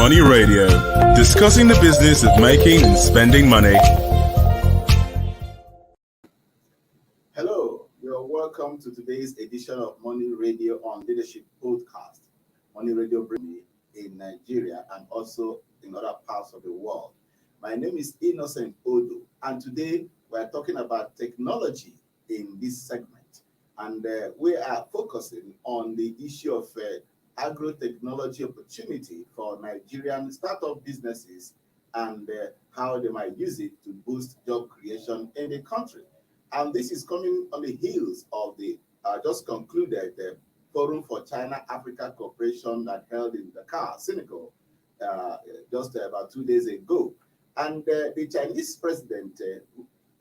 Money Radio, discussing the business of making and spending money. Hello, you're welcome to today's edition of Money Radio on Leadership Podcast. Money Radio brings in Nigeria and also in other parts of the world. My name is Innocent Odo, and today we're talking about technology in this segment. And we are focusing on the issue of agrotechnology opportunity for Nigerian startup businesses and how they might use it to boost job creation in the country. And this is coming on the heels of the just concluded Forum for China-Africa Cooperation that held in Dakar, Senegal, just about 2 days ago. And the Chinese President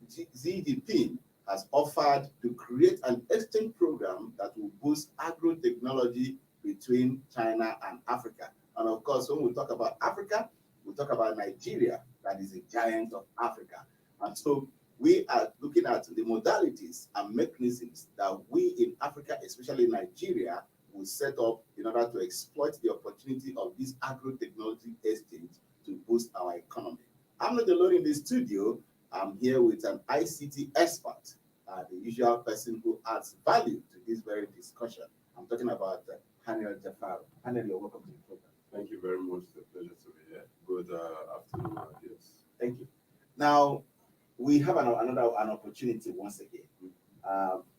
Xi Jinping has offered to create an exchange program that will boost agrotechnology between China and Africa. And of course, when we talk about Africa, we talk about Nigeria, that is a giant of Africa. And so we are looking at the modalities and mechanisms that we in Africa, especially Nigeria, will set up in order to exploit the opportunity of this agrotechnology exchange to boost our economy. I'm not alone in the studio. I'm here with an ICT expert, the usual person who adds value to this very discussion. I'm talking about Hanel Jafar. Hanel, you're welcome to the program. Thank you very much. It's a pleasure to be here. Good afternoon, yes. Thank you. Now, we have an opportunity once again.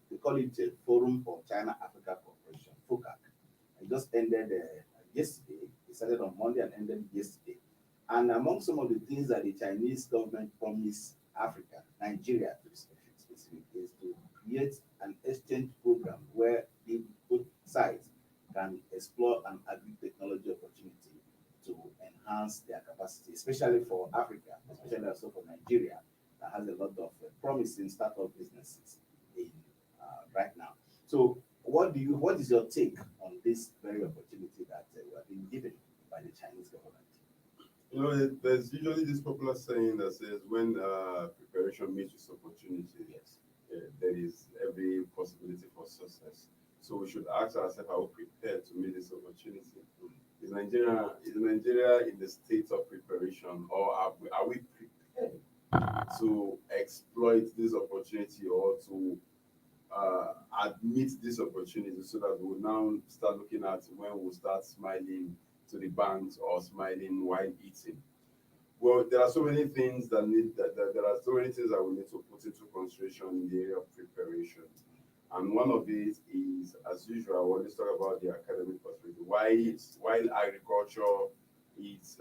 We call it a Forum for China-Africa Cooperation, FOCAC. It just ended yesterday. It started on Monday and ended yesterday. And among some of the things that the Chinese government promised Africa, Nigeria to be specific, is to create an exchange program where both sides can explore an agri-technology opportunity to enhance their capacity, especially for Africa, especially also for Nigeria, that has a lot of promising startup businesses in right now. So, what is your take on this very opportunity that we have been given by the Chinese government? You know, there's usually this popular saying that says when preparation meets with opportunity, Yes. There is every possibility for success. So we should ask ourselves, are we prepared to meet this opportunity? Is Nigeria in the state of preparation, or are we prepared to exploit this opportunity or to admit this opportunity so that we'll now start looking at when we'll start smiling to the banks or smiling while eating? Well, there are so many things that we need to put into consideration in the area of preparation. And one of it is, as usual, I always talk about the academic perspective. While agriculture is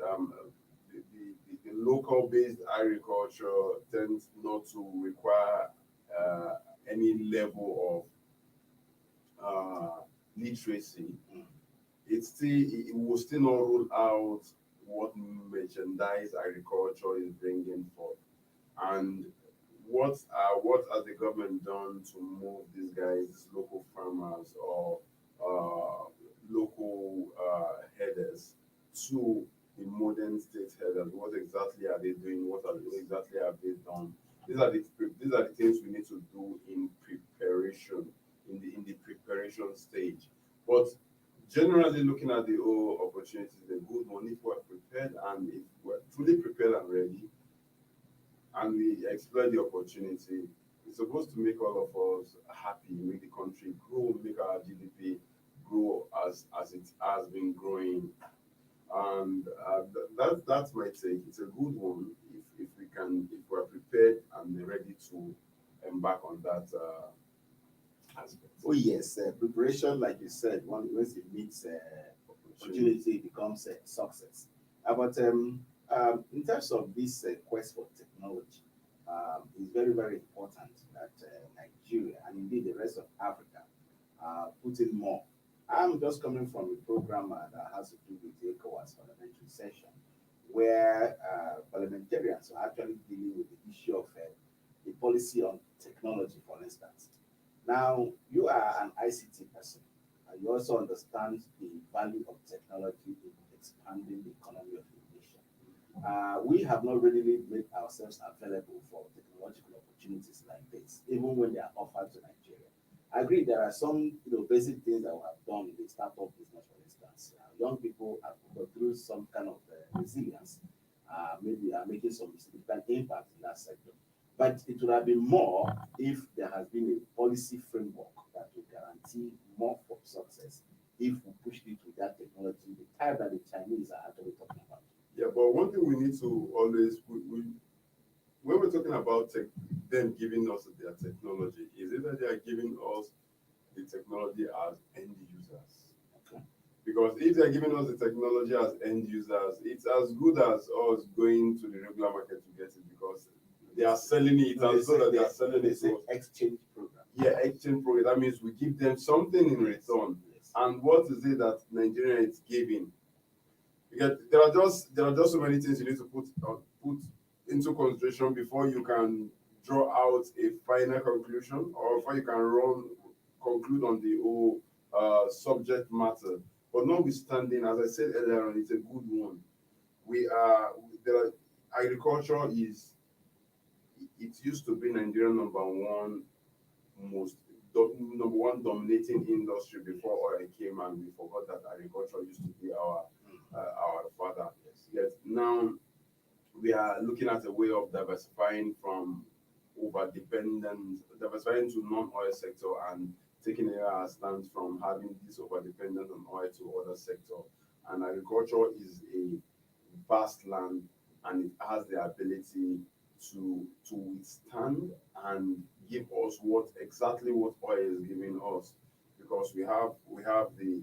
the local-based agriculture tends not to require any level of literacy. It will still not rule out what merchandise agriculture is bringing forth, and what has the government done to move these guys, local farmers or local headers, to the modern state headers? What exactly are they doing? What exactly have they done? These are the things we need to do in preparation, in the preparation stage. But generally, looking at the whole opportunity, the good one, if we're prepared and if we're truly prepared and ready, and we exploit the opportunity, it's supposed to make all of us happy, make the country grow, make our GDP grow as it has been growing. And that's my take. It's a good one if we're prepared and ready to embark on that aspect. Oh yes, preparation, like you said, once it meets opportunity, it becomes a success. But in terms of this quest for technology, it's very, very important that Nigeria and indeed the rest of Africa put in more. I'm just coming from a program that has to do with the ECOWAS parliamentary session, where parliamentarians are actually dealing with the issue of the policy on technology, for instance. Now, you are an ICT person, and you also understand the value of technology in expanding the economy of the nation. We have not really made ourselves available for technological opportunities like this, even when they are offered to Nigeria. I agree there are some basic things that we have done in the startup business, for instance. that young people have gone through some kind of resilience, maybe are making some significant impact in that sector. But it would have been more if there has been a policy framework that will guarantee more for success if we pushed it with that technology, the type that the Chinese are actually talking about. Yeah, but one thing we need to always, when we're talking about them giving us their technology, is it that they are giving us the technology as end users? Okay. Because if they're giving us the technology as end users, it's as good as us going to the regular market to get it, because they are selling it as though that they are selling it. Exchange program. Yeah, exchange program. That means we give them something in return. Yes. And what is it that Nigeria is giving? Because there are just so many things you need to put into consideration before you can draw out a final conclusion, or before you can conclude on the whole subject matter. But notwithstanding, as I said earlier on, it's a good one. Agriculture is, it used to be Nigeria number one dominating industry before oil came, and we forgot that agriculture used to be our father. Yet now we are looking at a way of diversifying from diversifying to non-oil sector, and taking a stance from having this over-dependence on oil to other sector. And agriculture is a vast land, and it has the ability to withstand and give us exactly what oil is giving us, because we have the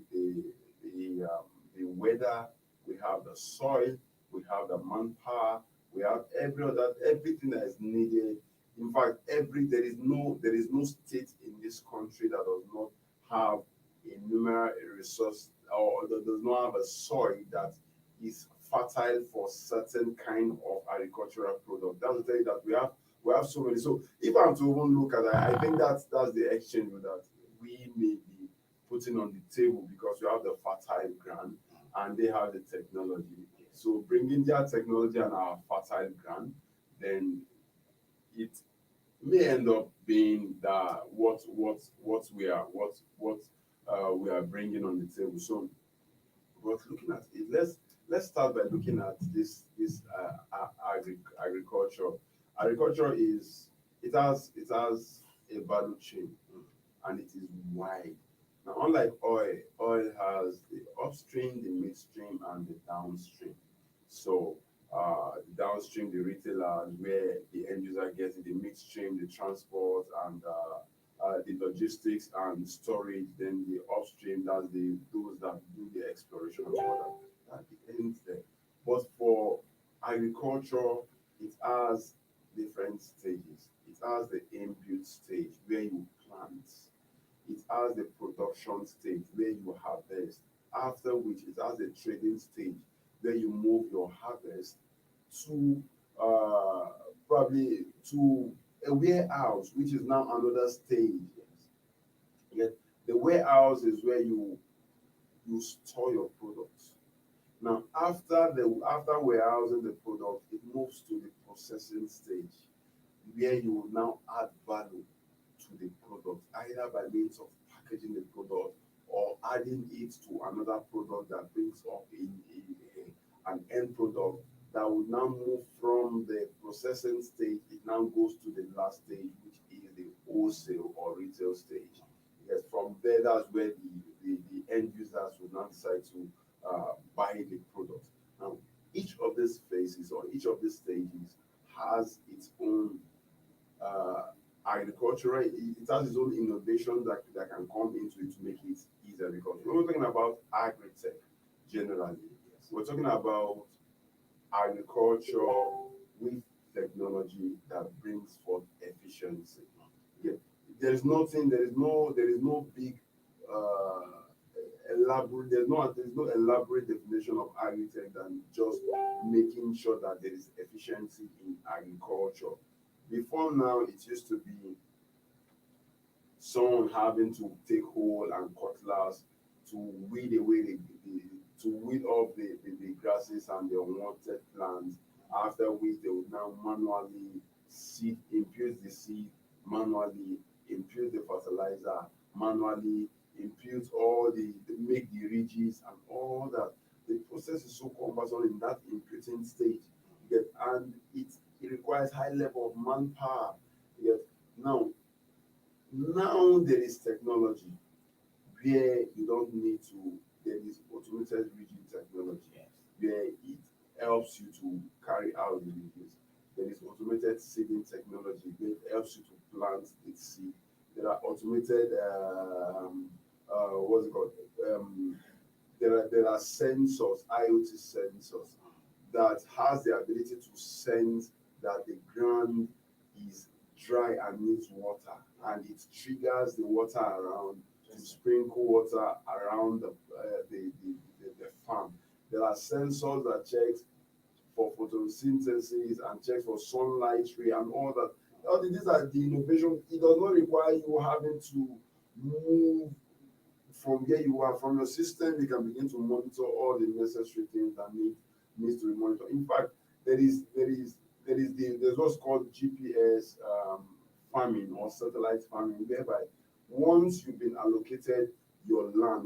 weather, we have the soil, we have the manpower, we have everything that is needed. In fact, there is no state in this country that does not have a numerous resource, or that does not have a soil that is fertile for certain kind of agricultural product. That will tell you that we have so many. So if I'm to even look at that, I think that's the exchange that we may be putting on the table, because we have the fertile ground and they have the technology. So bringing their technology and our fertile ground, then it may end up being what we are bringing on the table. So, but looking at it, let's start by looking at this agriculture. Agriculture has a value chain, and it is wide. Now, unlike oil has the upstream, the midstream, and the downstream. So the downstream, the retailer, where the end user gets it, the midstream, the transport, and the logistics and storage. Then the upstream, that's those that do the exploration and all that ends there. But for agriculture, it has different stages. It has the input stage where you plant. It has the production stage where you harvest. After which it has the trading stage where you move your harvest to probably to a warehouse, which is now another stage. Yet the warehouse is where you store your products. Now, after warehousing the product, it moves to the processing stage, where you will now add value to the product, either by means of packaging the product or adding it to another product that brings up an end product that will now move from the processing stage. It now goes to the last stage, which is the wholesale or retail stage. Yes, from there, that's where the end users will now decide to buy the product. Now, each of these phases or each of these stages has its own agricultural, it has its own innovation that can come into it to make it easier. Because when we're talking about agri-tech generally, we're talking about agriculture with technology that brings forth efficiency. Yeah. There is no big elaborate, there's no elaborate definition of agri-tech than just making sure that there is efficiency in agriculture. Before now, it used to be someone having to take hoe and cutlass to weed away to weed off the grasses and the unwanted plants, after which they would now manually infuse the seed, manually infuse the fertilizer, manually impute all they make the ridges and all that. The process is so cumbersome in that imputing stage. And it requires high level of manpower. Now there is technology where you don't need to, there is automated ridging technology where it helps you to carry out the ridges. There is automated seeding technology where it helps you to plant the seed. There are automated, what's it called? There are sensors, IoT sensors, that has the ability to sense that the ground is dry and needs water, and it triggers the water around to sprinkle water around the farm. There are sensors that check for photosynthesis and check for sunlight ray and all that. All these are the innovation. It does not require you having to move from where you are. From your system, you can begin to monitor all the necessary things that needs to be monitored. In fact, there's what's called GPS farming or satellite farming, whereby once you've been allocated your land,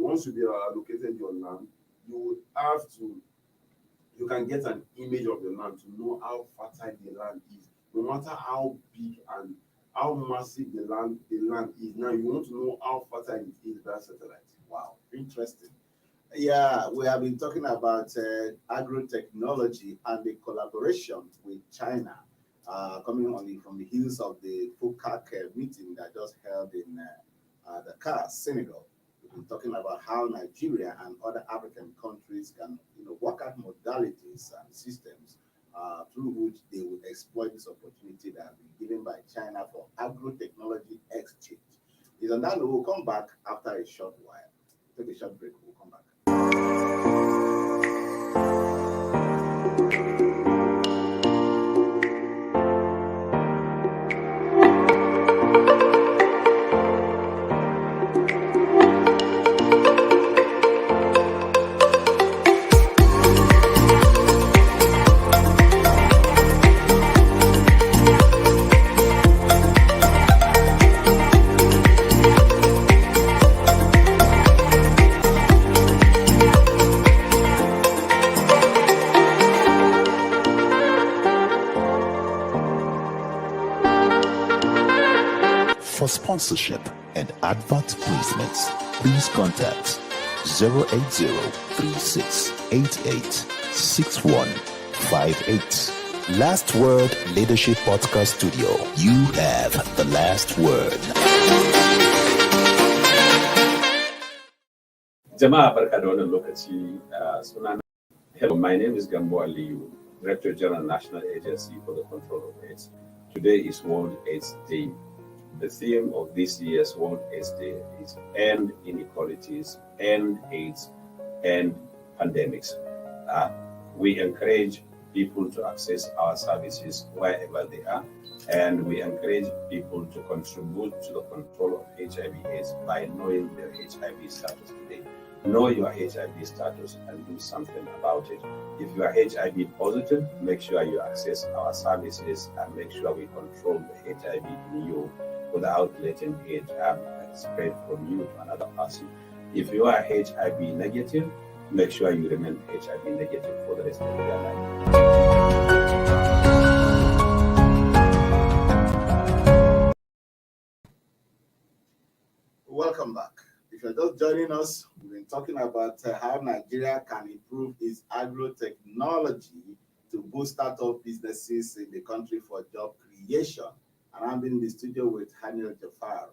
you can get an image of the land to know how fertile the land is, no matter how big and how massive the land is. Now you want to know how fertile it is by satellite. Wow, interesting. Yeah, we have been talking about agrotechnology and the collaboration with China, coming on from the heels of the FOCAC meeting that just held in Dakar, Senegal. We've been talking about how Nigeria and other African countries can, work out modalities and systems through which they will exploit this opportunity that has been given by China for agrotechnology exchange. Is on that, we'll come back after a short while. Take a short break. We'll come back. For sponsorship and advert placements, please contact 080-3688-6158. Last Word Leadership Podcast Studio. You have the last word. Jama'a barka da wannan lokaci. Sunana. Hello, my name is Gambo Aliyu, Director General National Agency for the Control of AIDS. Today is World AIDS Day. The theme of this year's World AIDS Day is End Inequalities, End AIDS, End Pandemics. We encourage people to access our services wherever they are, and we encourage people to contribute to the control of HIV/AIDS by knowing their HIV status today. Know your HIV status and do something about it. If you are HIV positive, make sure you access our services and make sure we control the HIV in you without letting it spread from you to another person. If you are HIV negative, make sure you remain HIV negative for the rest of your life. Welcome back. If you're just joining us, we've been talking about how Nigeria can improve its agrotechnology to boost startup businesses in the country for job creation. And I'm in the studio with Hanil Jafar,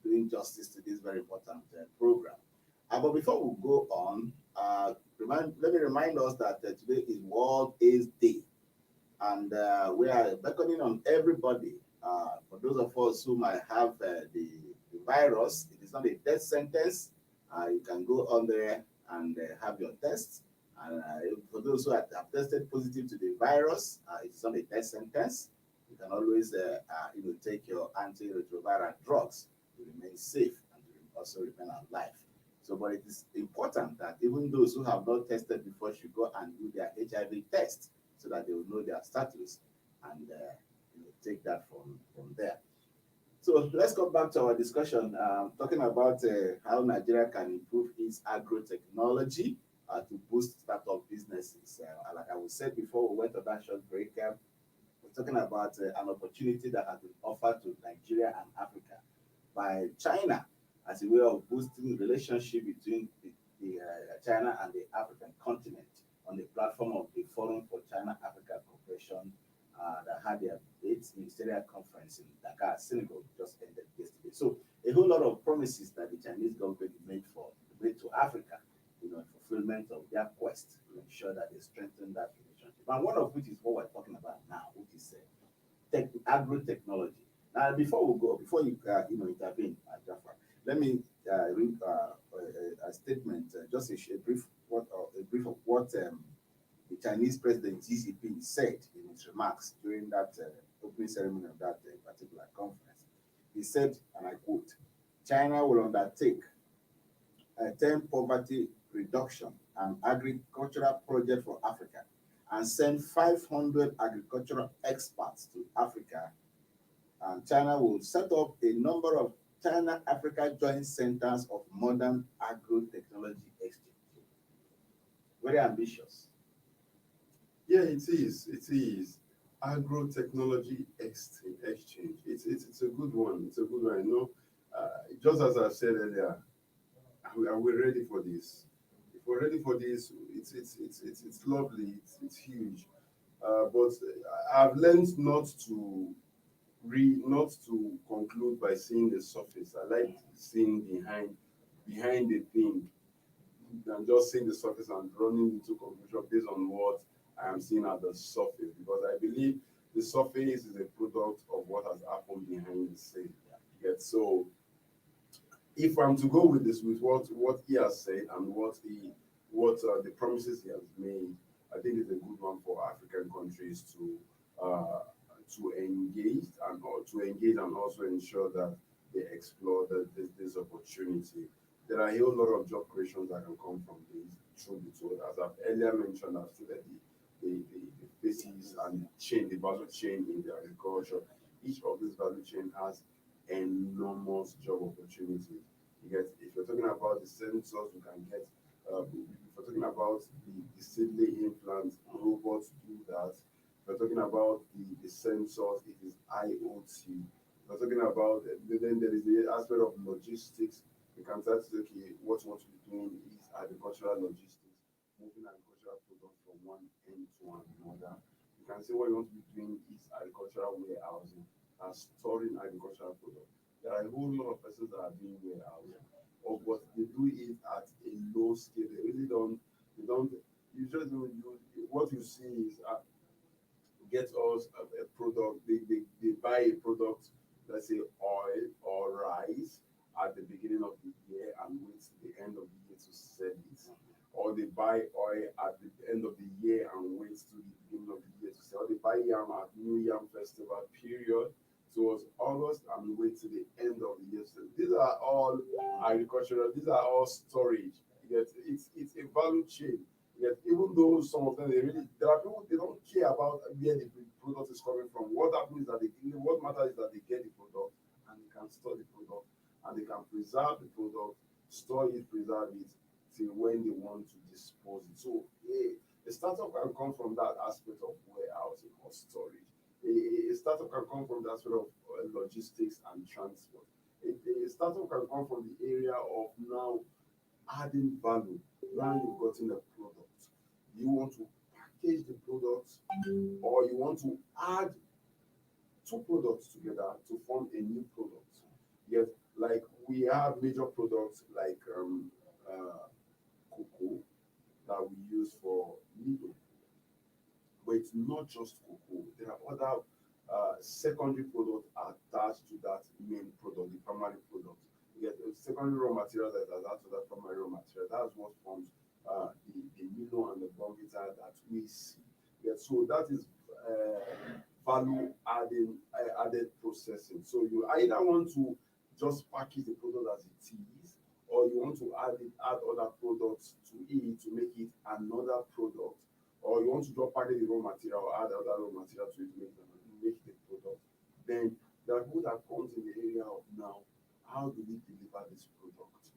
doing justice to this very important program. But before we go on, let me remind us that today is World AIDS Day. And we are beckoning on everybody. For those of us who might have the virus, it is not a death sentence. You can go on there and have your test. And for those who have tested positive to the virus, it's not a death sentence. You can always take your antiretroviral drugs to remain safe and to also remain alive. So, but it is important that even those who have not tested before should go and do their HIV test so that they will know their status and take that from there. So let's come back to our discussion, talking about how Nigeria can improve its agro-technology to boost startup businesses. Like I was said before, we went on that short break. We're talking about an opportunity that has been offered to Nigeria and Africa by China as a way of boosting the relationship between China and the African continent on the platform of the Forum for China-Africa Cooperation that had their 8th Ministerial Conference in Dakar, Senegal, just ended yesterday. So a whole lot of promises that the Chinese government made to Africa, fulfillment of their quest to ensure that they strengthen that relationship. And one of which is what we're talking about now, which is agro-technology. Now, before you intervene, Jafar, let me read a statement, just a brief of what the Chinese President Xi Jinping said in his remarks during that opening ceremony of that particular conference. He said, and I quote, "China will undertake a 10 poverty reduction and agricultural project for Africa and send 500 agricultural experts to Africa. And China will set up a number of China-Africa joint centers of modern agro-technology exchange." Very ambitious. Yeah, it is. It is. Agro-technology exchange. It's a good one. It's a good one. Just as I said earlier, are we ready for this? If we're ready for this, it's lovely. It's huge. But I've learned not to conclude by seeing the surface. I like seeing behind the thing than just seeing the surface and running into conclusion based on what I am seeing at the surface, because I believe the surface is a product of what has happened behind the scene. Yet, so if I'm to go with this, with what he has said and what the promises he has made, I think it's a good one for African countries to engage and also ensure that they explore this opportunity. There are a whole lot of job creations that can come from this, truth be told. As I've earlier mentioned, I've studied the basis and the value chain in the agriculture. Each of these value chain has enormous job opportunities. If you're talking about the sensors, you can get. If you're talking about the seedling implants, robots do that. If you're talking about the sensors, it is IoT. If you're talking about, then there is the aspect of logistics. You can start to say, okay, what you want to be doing is agricultural logistics, moving agricultural products from one end to another. You can say what you want to be doing is agricultural warehousing and storing agricultural products. There are a whole lot of persons that are doing warehousing, but they do it at a low scale. They really don't. You just do. What you see is get us a product. They buy a product, let's say oil or rice, at the beginning of the year and wait till the end of the year to sell it. Or they buy oil at the end of the year and wait till the beginning of the year to sell. Or they buy yam at New Yam Festival period towards August and wait till the end of the year. So these are all agricultural, these are all storage. Yet it's a value chain. Yet even though some of them there are people, they don't care about where the product is coming from. What happens is that what matters is that they get the product and they can store the product. And they can preserve the product, store it, preserve it till when they want to dispose it. So a startup can come from that aspect of warehousing or storage. A startup can come from the aspect of logistics and transport. A startup can come from the area of now adding value. Now you've gotten a product. You want to package the product, or you want to add two products together to form a new product. Yes, like we have major products like cocoa that we use for needle. But it's not just cocoa. There are other secondary products attached to that main product, the primary product. You get the secondary raw materials that are attached to that primary raw material. That's what forms the Milo and the Bonvita that we see. Yeah, so that is value added processing. So you either want to just package the product as it is, or you want to add other products to it to make it another product, or you want to just package the raw material or add other raw material to it to make the product. Then There are people that comes in the area of now, how do we deliver this product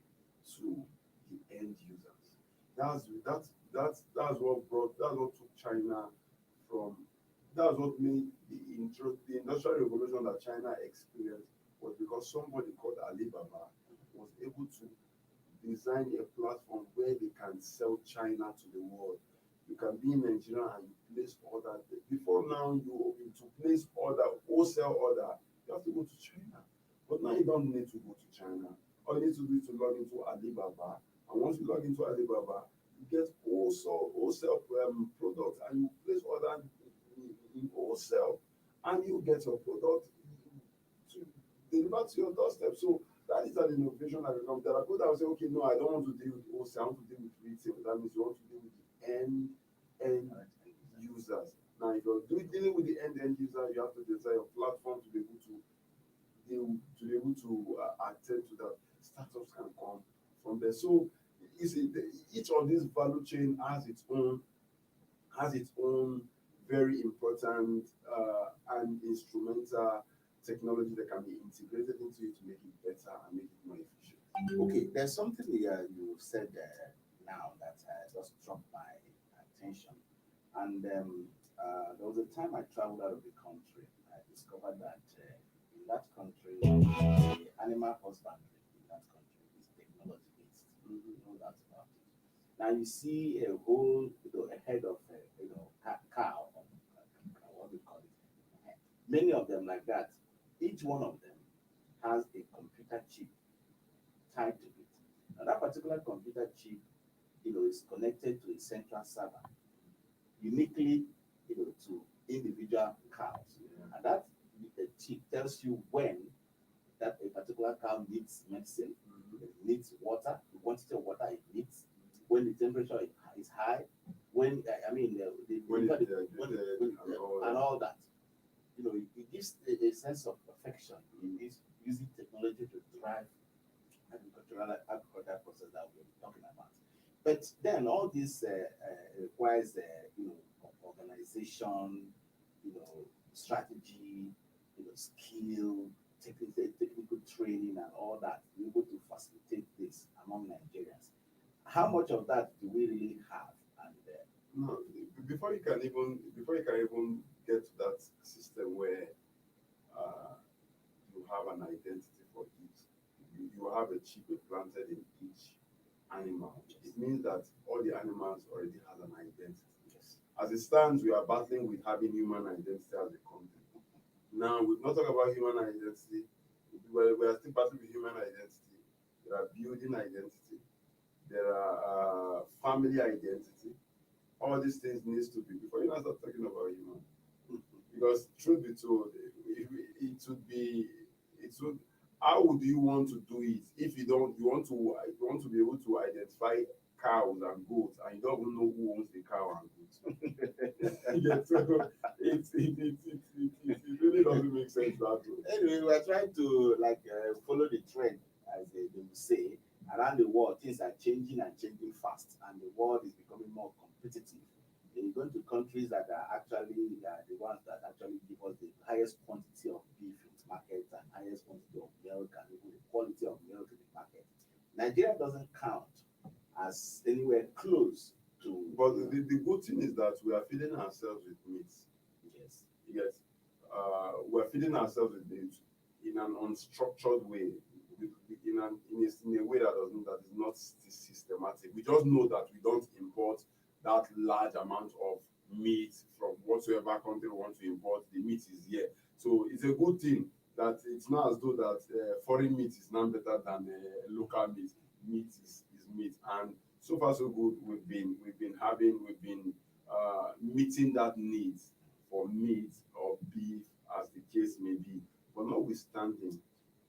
to the end users? That's what took China from, that's what made the industrial revolution that China experienced, was because somebody called Alibaba was able to design a platform where they can sell China to the world. You can be in Nigeria and you place order. Before now, to place order, wholesale order, you have to go to China. But now you don't need to go to China. All you need to do is to log into Alibaba. And once you log into Alibaba, you get wholesale products, and you place order in wholesale, and you get your product to deliver to your doorstep. So that is an innovation that will come. There are people that will say, okay, no, I don't want to deal with wholesale, I want to deal with retail. That means you want to deal with the end users. Now, if you're dealing with the end user, you have to design a platform to be able to attend to that. Startups can come from there. So each of these value chain has its own very important and instrumental technology that can be integrated into it to make it better and make it more efficient. Okay, there's something here you said now that just struck my attention. And there was a time I traveled out of the country. I discovered that in that country, the animal husbandry in that country is technology based. You know that about it. Now you see a whole, a head of cow, or what do you call it? Many of them like that. Each one of them has a computer chip tied to it. Now that particular computer chip, is connected to a central server, uniquely, to individual cows. And that chip tells you when that a particular cow needs medicine, it needs water, the quantity of water it needs, when the temperature is high, when and all that. It gives a sense of perfection in this using technology to drive agricultural process that we're talking about. But then all this requires organization, strategy, skill, technical training, and all that. We're able to facilitate this among Nigerians. How much of that do we really have? And no, before you can even get to that system where you have an identity for each, you have a chip implanted in each animal. It means that all the animals already have an identity. yes, As it stands, we are battling with having human identity as a country. Now, we've not talked about human identity. We are still battling with human identity. There are building identity. There are family identity. All these things needs to be before you start talking about human. Because truth be told, how would you want to do it if you want to be able to identify cows and goats and you don't even know who owns the cow and goat? Yeah, so it really doesn't make sense that way. anyway, we're trying to follow the trend, as they will say. Around the world, things are changing and changing fast, and the world is becoming more competitive. You're going to countries that are actually the ones that actually give us the highest quantity of beef in the market and highest quantity of milk and even the quality of milk in the market. Nigeria doesn't count as anywhere close to. But the good thing is that we are feeding ourselves with meat. Yes. Yes. We're feeding ourselves with meat in an unstructured way, in a way that is not systematic. We just know that we don't import that large amount of meat from whatsoever country we want to import. The meat is here, so it's a good thing that it's not as though that foreign meat is not better than local meat. Meat is meat, and so far so good. We've been meeting that need for meat or beef, as the case may be. But notwithstanding,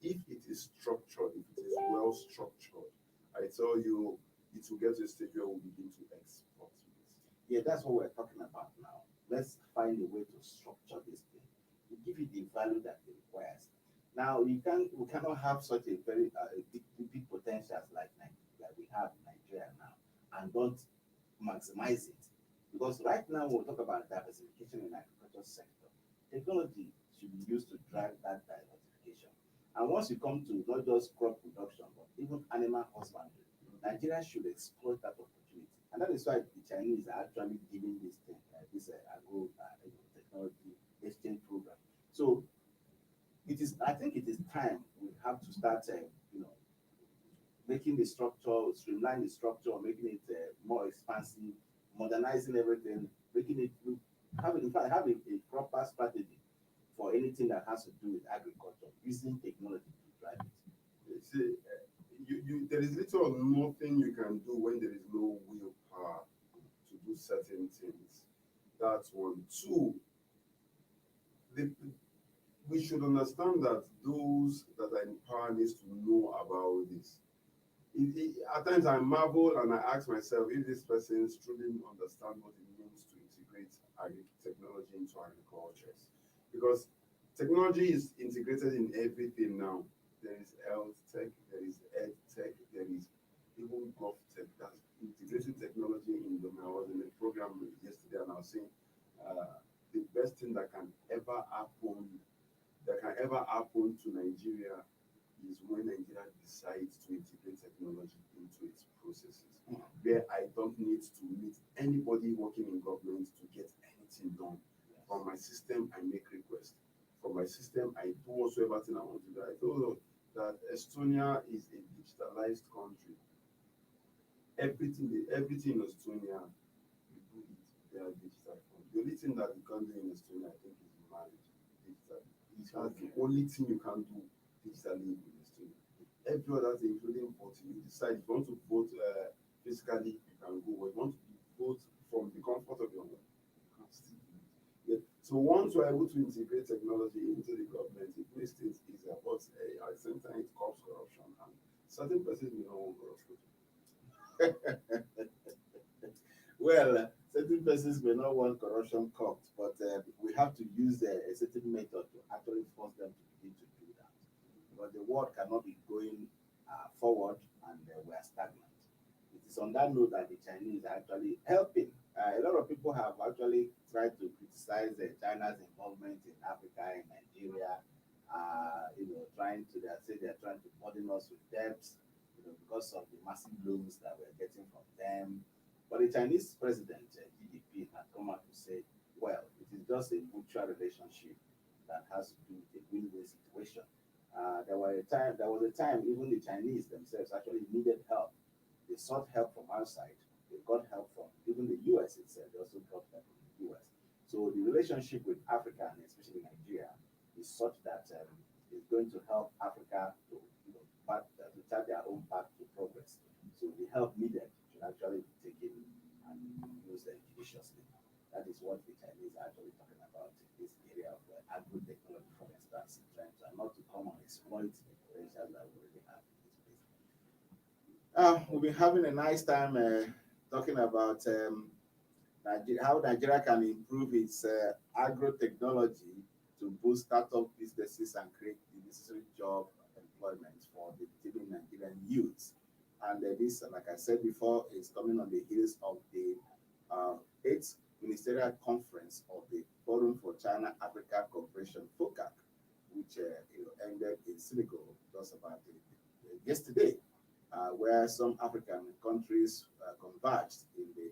if it is structured, if it is well structured, I tell you, it will get to a stage where we begin to export meat. Yeah, that's what we're talking about now. Let's find a way to structure this thing to give it the value that it requires. Now, we cannot have such a very big potentials like we have in Nigeria now and don't maximize it. Because right now, we'll talk about diversification in the agriculture sector. technology should be used to drive that diversification. And once you come to not just crop production, but even animal husbandry, Nigeria should exploit that opportunity. And that is why the Chinese are actually giving this thing, this technology exchange program. So it is, I think it is time we have to start, making the structure, streamline the structure, making it more expansive, modernizing everything, making it having a proper strategy for anything that has to do with agriculture, using technology to drive it. See, there is little or nothing you can do when there is no willpower to do certain things. That's one. Two, we should understand that those that are in power needs to know about this. At times I marvel and I ask myself if these persons truly understand what it means to integrate technology into agriculture. Because technology is integrated in everything now. There is health tech, there is ed tech, there is even gov tech. That's integrating technology in them. I was in a program yesterday and I was saying the best thing that can ever happen to Nigeria is when Nigeria decides to integrate technology into its processes, where I don't need to meet anybody working in government to get anything done. From my system, I make requests. From my system, I do whatsoever thing I want to do. I told them that Estonia is a digitalized country. Everything in Estonia, you do it, they are digital. The only thing that you can do in Estonia, I think, is marriage digitally. That's the only thing you can do digitally in Estonia. Every other thing, including voting, you decide if you want to vote physically, you can go. Or if you want to vote from the comfort of your home, you can still do it. Yeah. So once we're able to integrate technology into the government, it makes things easier. But at the same time, it causes corruption, and certain persons may not want corruption. Well, certain persons may not want corruption caught, but we have to use a certain method to actually force them to begin to do that. But the world cannot be going forward and we are stagnant. It is on that note that the Chinese are actually helping. A lot of people have actually tried to criticize China's involvement in Africa, in Nigeria, they're trying to burden us with debts, because of the massive loans that we're getting from them. But the Chinese President Xi Jinping had come out to say, well, it is just a mutual relationship that has to do with a win-win situation. There was a time even the Chinese themselves actually needed help. They sought help from outside. They got help from even the US itself. They also got help from the US. So the relationship with Africa, and especially Nigeria, is such that it's going to help Africa to chart their own path to progress. So the help needed should actually be taken and used judiciously. That is what the Chinese are actually talking about in this area of agro-technology, for instance, trying to not to come and exploit the potential that we already have in this place. We've been having a nice time talking about how Nigeria can improve its agro-technology to boost startup businesses and create the necessary job employment for the Nigerian youths. And this, like I said before, is coming on the heels of the 8th Ministerial Conference of the Forum for China-Africa Cooperation, FOCAC, which ended in Senegal just about yesterday, where some African countries converged in the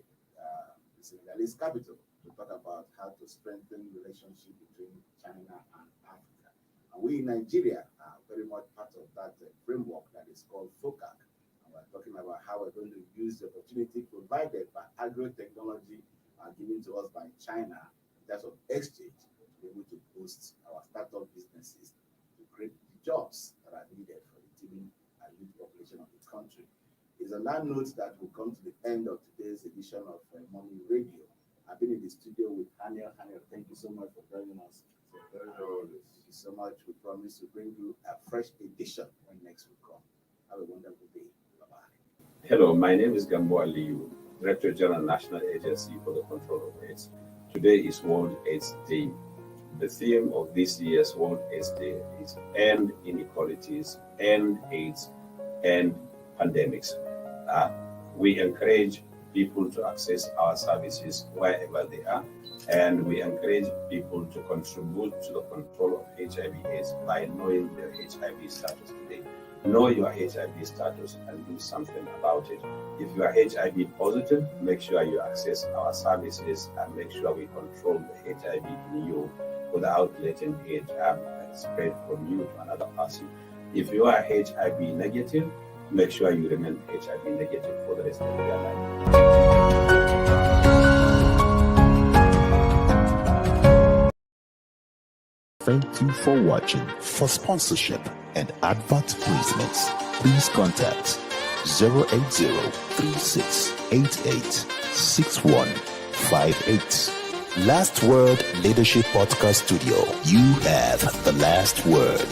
Senegalese capital to talk about how to strengthen relationship between China and Africa. And we in Nigeria are very much part of that framework that is called FOCAC. And we're talking about how we're going to use the opportunity provided by agro-technology given to us by China in terms of exchange to be able to boost our startup businesses to create the jobs that are needed for the teeming and youth population of the country. It's on that note that we come to the end of today's edition of Morning Radio. I've been in the studio with Haniel. Haniel, thank you so much for joining us. Thank you so much. We promise to bring you a fresh edition when next we come. Have a wonderful day. Bye-bye. Hello, my name is Gambo Aliyu, Director General National Agency for the Control of AIDS. Today is World AIDS Day. The theme of this year's World AIDS Day is End Inequalities, End AIDS, End Pandemics. We encourage people to access our services wherever they are. And we encourage people to contribute to the control of HIV/AIDS by knowing their HIV status today. Know your HIV status and do something about it. If you are HIV positive, make sure you access our services and make sure we control the HIV in you without letting it spread from you to another person. If you are HIV negative, make sure you remain HIV negative for the rest of your life. Thank you for watching. For sponsorship and advert placements, please contact 080-3688-6158. Last Word Leadership Podcast Studio. You have the last word.